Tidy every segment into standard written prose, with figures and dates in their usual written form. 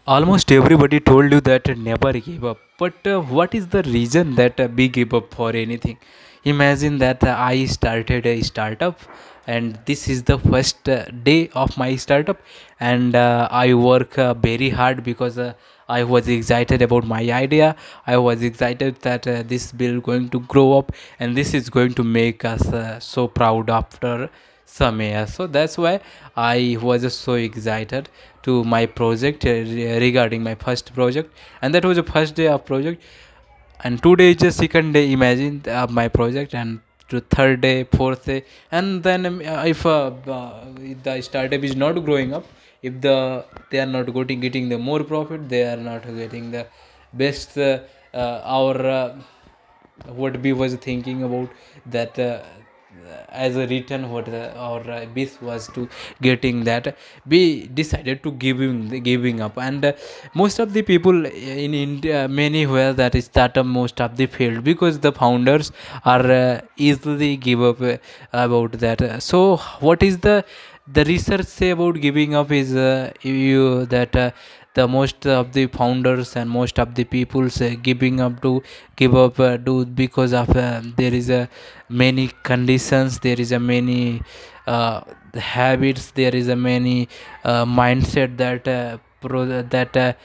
Almost everybody told you that never give up. But what is the reason that we give up for anything? Imagine that I started a startup, and this is the first day of my startup, and I work very hard because I was excited about my idea. I was excited that this will going to grow up, and this is going to make us so proud after some years. So that's why I was so excited to my project regarding my first project, and that was the first day of project. And today is the second day, imagine, of my project, and to third day, fourth day. And then if the startup is not growing up, if they are not getting the more profit, they are not getting the best our what we was thinking about, that as a return what our bis was to getting that, we decided to giving up. And most of the people in India, many where that is startup, most of the failed because the founders are easily give up about that. So what is the research say about giving up is you that the most of the founders and most of the people say giving up to give up do because of there is a many conditions, there is a many habits, there is a many mindset that that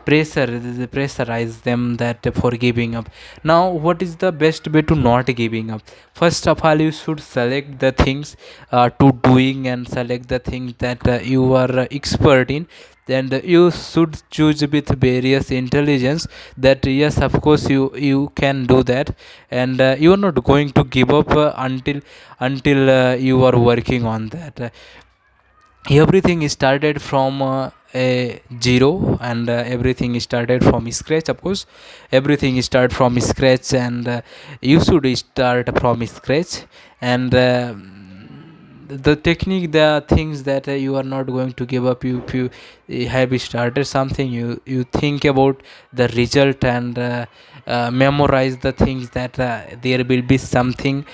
pressurize them that for giving up. Now what is the best way to not giving up? First of all, you should select the things to doing, and select the things that you are expert in. Then you should choose with various intelligence, that yes, of course you can do that, and you are not going to give up until you are working on that. Everything started from a zero, and everything started from scratch. Of course, everything start from scratch, and you should start from scratch. And the technique, the things that you are not going to give up. If you have started something, you think about the result, and memorize the things that there will be something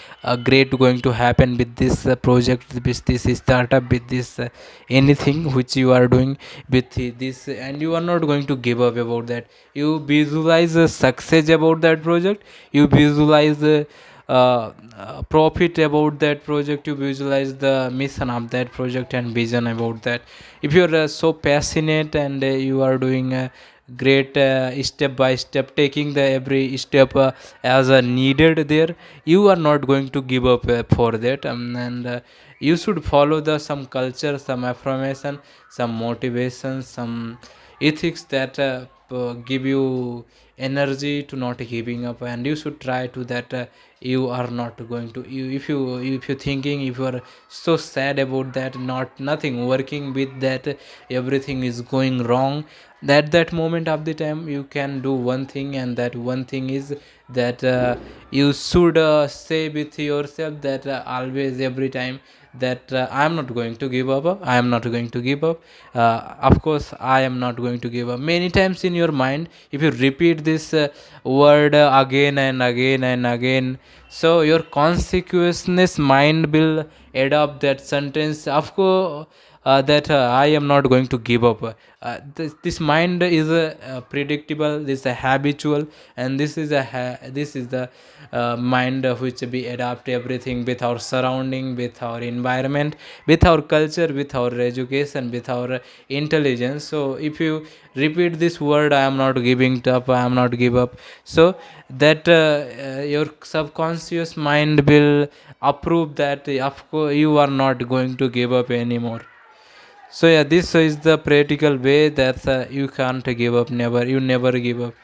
great going to happen with this project, with this startup, with this anything which you are doing with this, and you are not going to give up about that. You visualize success about that project, you visualize profit about that project, you visualize the mission of that project and vision about that. If you are so passionate, and you are doing great step by step, taking the every step as needed there, you are not going to give up for that. And you should follow the some culture, some affirmation, some motivation, some ethics that give you energy to not giving up. And you should try to that you are not going to, you if you thinking, if you are so sad about that, not nothing working with that, everything is going wrong, that moment of the time you can do one thing, and that one thing is that you should say with yourself that always every time, that I am not going to give up, I am not going to give up, of course I am not going to give up. Many times in your mind, if you repeat this word again and again and again, so your consequences mind will adopt that sentence, of course, that I am not going to give up. This mind is predictable, this is a habitual, and this is this is the mind which we adapt everything with our surrounding, with our environment, with our culture, with our education, with our intelligence. So if you repeat this word, I am not giving up, I am not give up, so that your subconscious mind will approve that of course you are not going to give up anymore. So yeah, this is the practical way that you can't give up, never, you never give up.